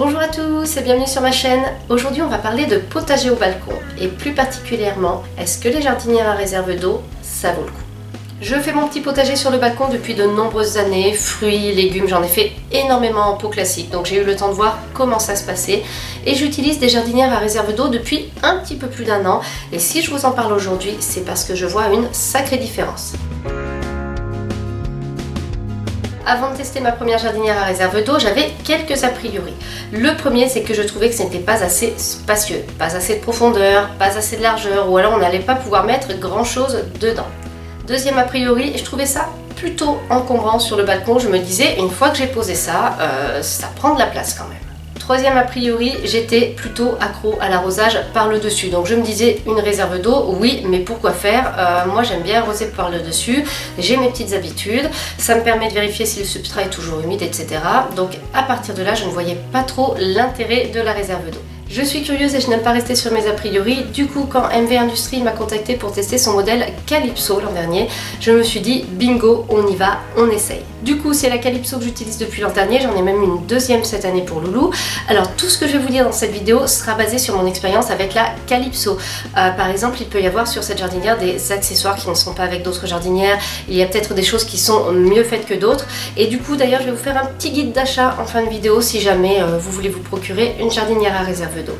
Bonjour à tous et bienvenue sur ma chaîne. Aujourd'hui on va parler de potager au balcon et plus particulièrement, est-ce que les jardinières à réserve d'eau, ça vaut le coup? Je fais mon petit potager sur le balcon depuis de nombreuses années, fruits, légumes, j'en ai fait énormément en pot classique, donc j'ai eu le temps de voir comment ça se passait. Et j'utilise des jardinières à réserve d'eau depuis un petit peu plus d'1 an. Et si je vous en parle aujourd'hui, c'est parce que je vois une sacrée différence. Avant de tester ma première jardinière à réserve d'eau, j'avais quelques a priori. Le premier, c'est que je trouvais que ce n'était pas assez spacieux, pas assez de profondeur, pas assez de largeur, ou alors on n'allait pas pouvoir mettre grand chose dedans. Deuxième a priori, je trouvais ça plutôt encombrant sur le balcon. Je me disais, une fois que j'ai posé ça, ça prend de la place quand même. Troisième a priori, j'étais plutôt accro à l'arrosage par le dessus. Donc je me disais, une réserve d'eau, oui, mais pourquoi faire? Moi j'aime bien arroser par le dessus, j'ai mes petites habitudes, ça me permet de vérifier si le substrat est toujours humide, etc. Donc à partir de là, je ne voyais pas trop l'intérêt de la réserve d'eau. Je suis curieuse et je n'aime pas rester sur mes a priori. Du coup, quand MV Industries m'a contacté pour tester son modèle Calypso l'an dernier, je me suis dit bingo, on y va, on essaye. Du coup, c'est la Calypso que j'utilise depuis l'an dernier, j'en ai même une deuxième cette année pour Loulou. Alors tout ce que je vais vous dire dans cette vidéo sera basé sur mon expérience avec la Calypso. Par exemple, il peut y avoir sur cette jardinière des accessoires qui ne sont pas avec d'autres jardinières. Il y a peut-être des choses qui sont mieux faites que d'autres. Et du coup, d'ailleurs, je vais vous faire un petit guide d'achat en fin de vidéo si jamais vous voulez vous procurer une jardinière à réserve d'eau.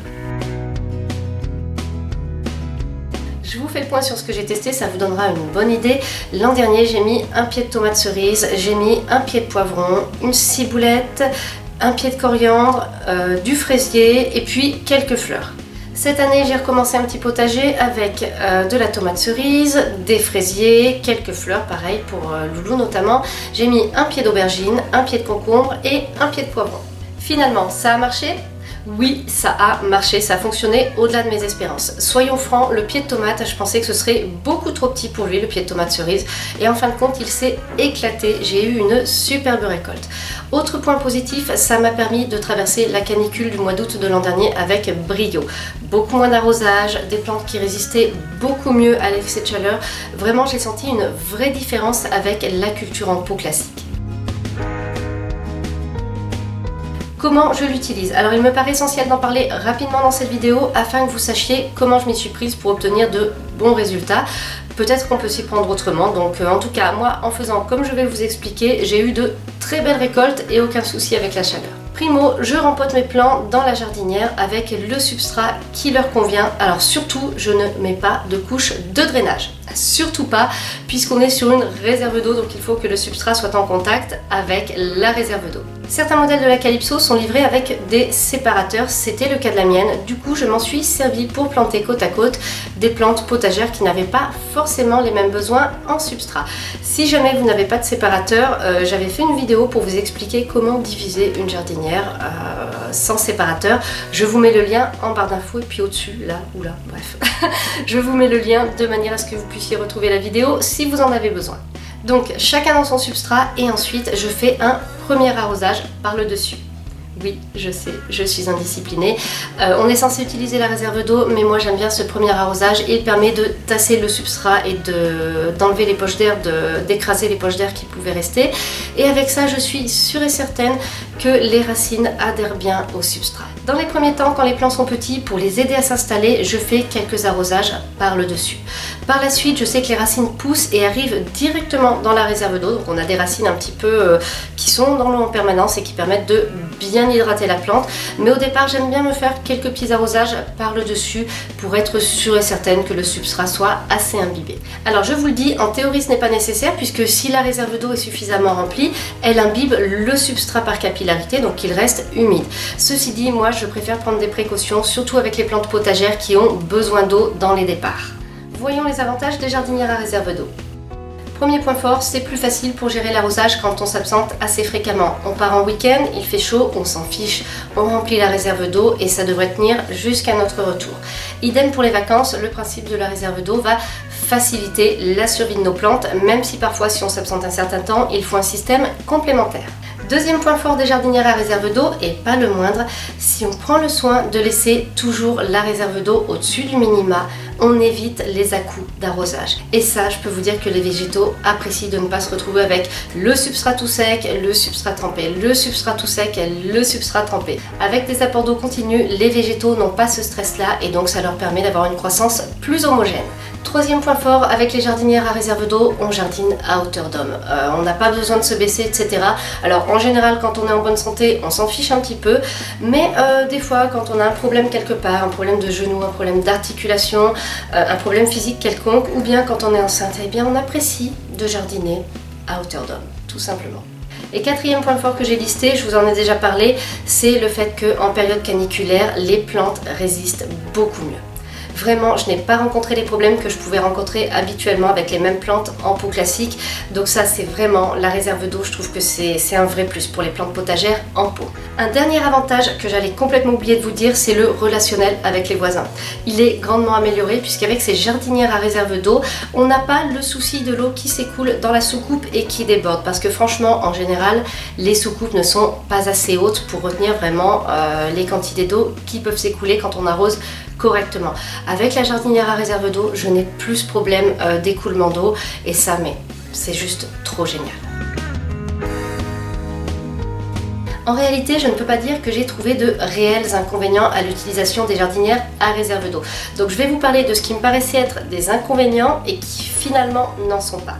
Je vous fais le point sur ce que j'ai testé, ça vous donnera une bonne idée. L'an dernier, j'ai mis un pied de tomate cerise, j'ai mis un pied de poivron, une ciboulette, un pied de coriandre, du fraisier et puis quelques fleurs. Cette année, j'ai recommencé un petit potager avec de la tomate cerise, des fraisiers, quelques fleurs, pareil pour Loulou notamment. J'ai mis un pied d'aubergine, un pied de concombre et un pied de poivron. Finalement, ça a marché? Oui, ça a marché, ça a fonctionné au-delà de mes espérances. Soyons francs, le pied de tomate, je pensais que ce serait beaucoup trop petit pour lui, le pied de tomate cerise. Et en fin de compte, il s'est éclaté. J'ai eu une superbe récolte. Autre point positif, ça m'a permis de traverser la canicule du mois d'août de l'an dernier avec brio. Beaucoup moins d'arrosage, des plantes qui résistaient beaucoup mieux à l'excès de chaleur. Vraiment, j'ai senti une vraie différence avec la culture en pot classique. Comment je l'utilise? Alors il me paraît essentiel d'en parler rapidement dans cette vidéo afin que vous sachiez comment je m'y suis prise pour obtenir de bons résultats. Peut-être qu'on peut s'y prendre autrement, donc en tout cas moi en faisant comme je vais vous expliquer, j'ai eu de très belles récoltes et aucun souci avec la chaleur. Primo, je rempote mes plants dans la jardinière avec le substrat qui leur convient. Alors surtout, je ne mets pas de couche de drainage. Surtout pas, puisqu'on est sur une réserve d'eau, donc il faut que le substrat soit en contact avec la réserve d'eau. Certains modèles de la Calypso sont livrés avec des séparateurs, c'était le cas de la mienne. Du coup, je m'en suis servi pour planter côte à côte des plantes potagères qui n'avaient pas forcément les mêmes besoins en substrat. Si jamais vous n'avez pas de séparateur, j'avais fait une vidéo pour vous expliquer comment diviser une jardinière sans séparateur. Je vous mets le lien en barre d'infos et puis au-dessus, là ou là, bref. Je vous mets le lien de manière à ce que vous puissiez retrouver la vidéo si vous en avez besoin. Donc chacun dans son substrat et ensuite je fais un premier arrosage par le dessus. Oui, je sais, je suis indisciplinée. On est censé utiliser la réserve d'eau, mais moi j'aime bien ce premier arrosage. Il permet de tasser le substrat et d'enlever les poches d'air, d'écraser les poches d'air qui pouvaient rester. Et avec ça, je suis sûre et certaine que les racines adhèrent bien au substrat. Dans les premiers temps, quand les plants sont petits, pour les aider à s'installer, je fais quelques arrosages par le dessus. Par la suite, je sais que les racines poussent et arrivent directement dans la réserve d'eau. Donc on a des racines un petit peu qui sont dans l'eau en permanence et qui permettent de bien hydrater la plante. Mais au départ, j'aime bien me faire quelques petits arrosages par le dessus pour être sûre et certaine que le substrat soit assez imbibé. Alors je vous le dis, en théorie ce n'est pas nécessaire puisque si la réserve d'eau est suffisamment remplie, elle imbibe le substrat par capillarité, donc il reste humide. Ceci dit, moi je préfère prendre des précautions, surtout avec les plantes potagères qui ont besoin d'eau dans les départs. Voyons les avantages des jardinières à réserve d'eau. Premier point fort, c'est plus facile pour gérer l'arrosage quand on s'absente assez fréquemment. On part en week-end, il fait chaud, on s'en fiche, on remplit la réserve d'eau et ça devrait tenir jusqu'à notre retour. Idem pour les vacances, le principe de la réserve d'eau va faciliter la survie de nos plantes, même si parfois si on s'absente un certain temps, il faut un système complémentaire. Deuxième point fort des jardinières à réserve d'eau, et pas le moindre, si on prend le soin de laisser toujours la réserve d'eau au-dessus du minima, on évite les à-coups d'arrosage. Et ça, je peux vous dire que les végétaux apprécient de ne pas se retrouver avec le substrat tout sec, le substrat trempé, le substrat tout sec, le substrat trempé. Avec des apports d'eau continus, les végétaux n'ont pas ce stress-là et donc ça leur permet d'avoir une croissance plus homogène. Troisième point fort, avec les jardinières à réserve d'eau, on jardine à hauteur d'homme. On n'a pas besoin de se baisser, etc. Alors en général, quand on est en bonne santé, on s'en fiche un petit peu. Mais des fois, quand on a un problème quelque part, un problème de genou, un problème d'articulation, un problème physique quelconque, ou bien quand on est enceinte, eh bien on apprécie de jardiner à hauteur d'homme, tout simplement. Et quatrième point fort que j'ai listé, je vous en ai déjà parlé, c'est le fait qu'en période caniculaire, les plantes résistent beaucoup mieux. Vraiment, je n'ai pas rencontré les problèmes que je pouvais rencontrer habituellement avec les mêmes plantes en pot classique. Donc ça, c'est vraiment la réserve d'eau. Je trouve que c'est un vrai plus pour les plantes potagères en pot. Un dernier avantage que j'allais complètement oublier de vous dire, c'est le relationnel avec les voisins. Il est grandement amélioré puisqu'avec ces jardinières à réserve d'eau, on n'a pas le souci de l'eau qui s'écoule dans la soucoupe et qui déborde. Parce que franchement, en général, les soucoupes ne sont pas assez hautes pour retenir vraiment les quantités d'eau qui peuvent s'écouler quand on arrose correctement. Avec la jardinière à réserve d'eau, je n'ai plus ce problème d'écoulement d'eau et ça, mais c'est juste trop génial. En réalité, je ne peux pas dire que j'ai trouvé de réels inconvénients à l'utilisation des jardinières à réserve d'eau. Donc je vais vous parler de ce qui me paraissait être des inconvénients et qui finalement n'en sont pas.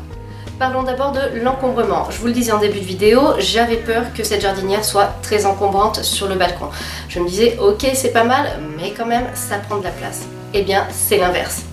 Parlons d'abord de l'encombrement. Je vous le disais en début de vidéo, j'avais peur que cette jardinière soit très encombrante sur le balcon. Je me disais, ok, c'est pas mal, mais quand même, ça prend de la place. Eh bien, c'est l'inverse.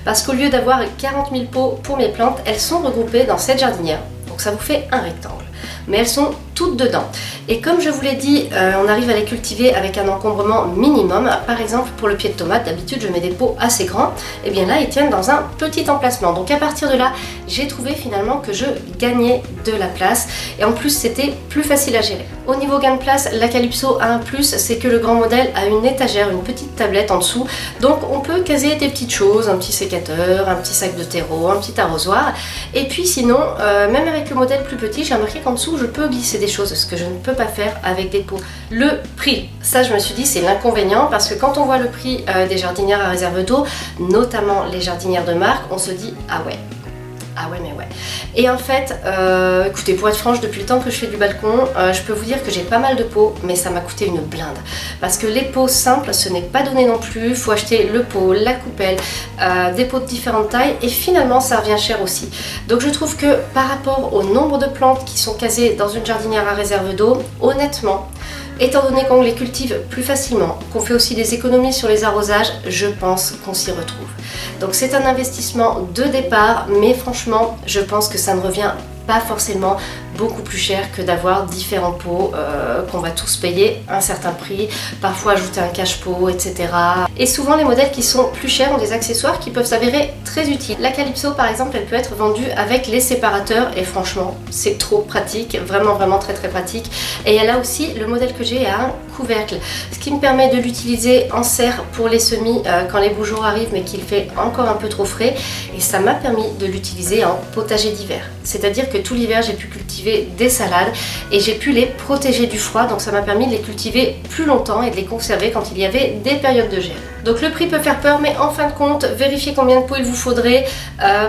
Parce qu'au lieu d'avoir 40 000 pots pour mes plantes, elles sont regroupées dans cette jardinière. Donc ça vous fait un rectangle. Mais elles sont toutes dedans. Et comme je vous l'ai dit, on arrive à les cultiver avec un encombrement minimum. Par exemple, pour le pied de tomate, d'habitude je mets des pots assez grands. Et bien là, ils tiennent dans un petit emplacement. Donc à partir de là, j'ai trouvé finalement que je gagnais de la place. Et en plus, c'était plus facile à gérer. Au niveau gain de place, la Calypso a un plus, c'est que le grand modèle a une étagère, une petite tablette en dessous. Donc on peut caser des petites choses, un petit sécateur, un petit sac de terreau, un petit arrosoir. Et puis sinon, même avec le modèle plus petit, j'ai remarqué qu'en dessous, je peux glisser des choses, ce que je ne peux pas faire avec des pots. Le prix, ça je me suis dit c'est l'inconvénient parce que quand on voit le prix des jardinières à réserve d'eau, notamment les jardinières de marque, on se dit ah ouais mais ouais. Et en fait, écoutez, pour être franche, depuis le temps que je fais du balcon, je peux vous dire que j'ai pas mal de pots, mais ça m'a coûté une blinde. Parce que les pots simples, ce n'est pas donné non plus. Il faut acheter le pot, la coupelle, des pots de différentes tailles et finalement ça revient cher aussi. Donc je trouve que par rapport au nombre de plantes qui sont casées dans une jardinière à réserve d'eau, honnêtement, étant donné qu'on les cultive plus facilement, qu'on fait aussi des économies sur les arrosages, je pense qu'on s'y retrouve. Donc c'est un investissement de départ, mais franchement, je pense que ça ne revient pas forcément beaucoup plus cher que d'avoir différents pots qu'on va tous payer un certain prix, parfois ajouter un cache-pot, etc. Et souvent les modèles qui sont plus chers ont des accessoires qui peuvent s'avérer très utiles. La Calypso par exemple, elle peut être vendue avec les séparateurs et franchement c'est trop pratique, vraiment très pratique. Et elle a aussi, le modèle que j'ai a un couvercle, ce qui me permet de l'utiliser en serre pour les semis quand les beaux jours arrivent mais qu'il fait encore un peu trop frais, et ça m'a permis de l'utiliser en potager d'hiver. C'est-à-dire que tout l'hiver j'ai pu cultiver des salades et j'ai pu les protéger du froid, donc ça m'a permis de les cultiver plus longtemps et de les conserver quand il y avait des périodes de gel. Donc le prix peut faire peur, mais en fin de compte, vérifiez combien de pots il vous faudrait,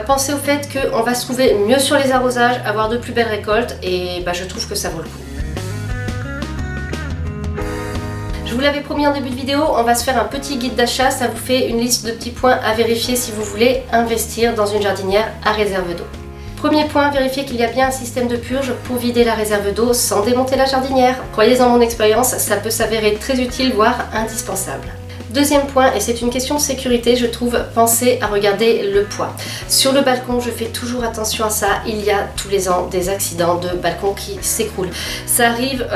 pensez au fait qu'on va se trouver mieux sur les arrosages, avoir de plus belles récoltes, et je trouve que ça vaut le coup. Je vous l'avais promis en début de vidéo, on va se faire un petit guide d'achat, ça vous fait une liste de petits points à vérifier si vous voulez investir dans une jardinière à réserve d'eau. Premier point, vérifiez qu'il y a bien un système de purge pour vider la réserve d'eau sans démonter la jardinière. Croyez en mon expérience, ça peut s'avérer très utile, voire indispensable. Deuxième point, et c'est une question de sécurité, je trouve, pensez à regarder le poids. Sur le balcon, je fais toujours attention à ça, il y a tous les ans des accidents de balcons qui s'écroulent. Ça arrive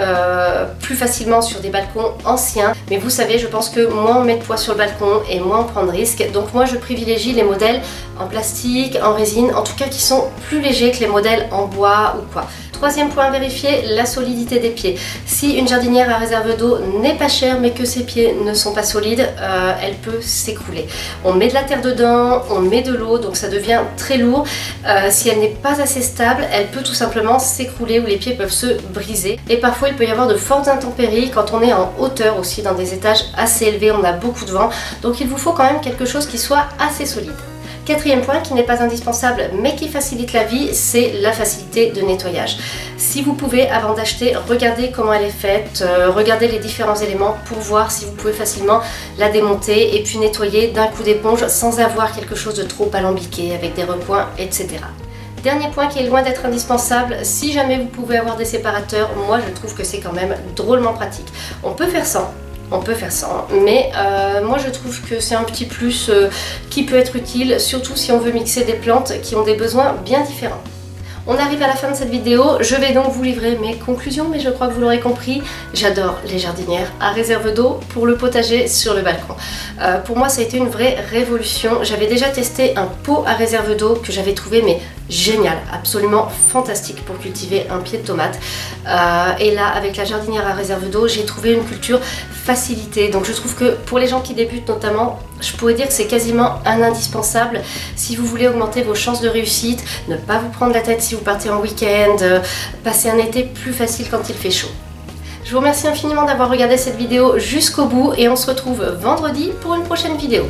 plus facilement sur des balcons anciens, mais vous savez, je pense que moins on met de poids sur le balcon et moins on prend de risques. Donc moi je privilégie les modèles en plastique, en résine, en tout cas qui sont plus légers que les modèles en bois ou quoi. Troisième point à vérifier, la solidité des pieds. Si une jardinière à réserve d'eau n'est pas chère mais que ses pieds ne sont pas solides, elle peut s'écrouler. On met de la terre dedans, on met de l'eau, donc ça devient très lourd. Si elle n'est pas assez stable, elle peut tout simplement s'écrouler ou les pieds peuvent se briser. Et parfois il peut y avoir de fortes intempéries quand on est en hauteur aussi, dans des étages assez élevés, on a beaucoup de vent. Donc il vous faut quand même quelque chose qui soit assez solide. Quatrième point qui n'est pas indispensable mais qui facilite la vie, c'est la facilité de nettoyage. Si vous pouvez, avant d'acheter, regardez comment elle est faite, regardez les différents éléments pour voir si vous pouvez facilement la démonter et puis nettoyer d'un coup d'éponge sans avoir quelque chose de trop alambiqué avec des recoins, etc. Dernier point qui est loin d'être indispensable, si jamais vous pouvez avoir des séparateurs, moi je trouve que c'est quand même drôlement pratique. On peut faire sans. Mais moi je trouve que c'est un petit plus qui peut être utile, surtout si on veut mixer des plantes qui ont des besoins bien différents. On arrive à la fin de cette vidéo, je vais donc vous livrer mes conclusions, mais je crois que vous l'aurez compris, j'adore les jardinières à réserve d'eau pour le potager sur le balcon. Pour moi ça a été une vraie révolution, j'avais déjà testé un pot à réserve d'eau que j'avais trouvé mais génial, absolument fantastique pour cultiver un pied de tomate. Et là avec la jardinière à réserve d'eau, j'ai trouvé une culture facilitée, donc je trouve que pour les gens qui débutent notamment, je pourrais dire que c'est quasiment un indispensable si vous voulez augmenter vos chances de réussite, ne pas vous prendre la tête si vous partez en week-end, passer un été plus facile quand il fait chaud. Je vous remercie infiniment d'avoir regardé cette vidéo jusqu'au bout et on se retrouve vendredi pour une prochaine vidéo.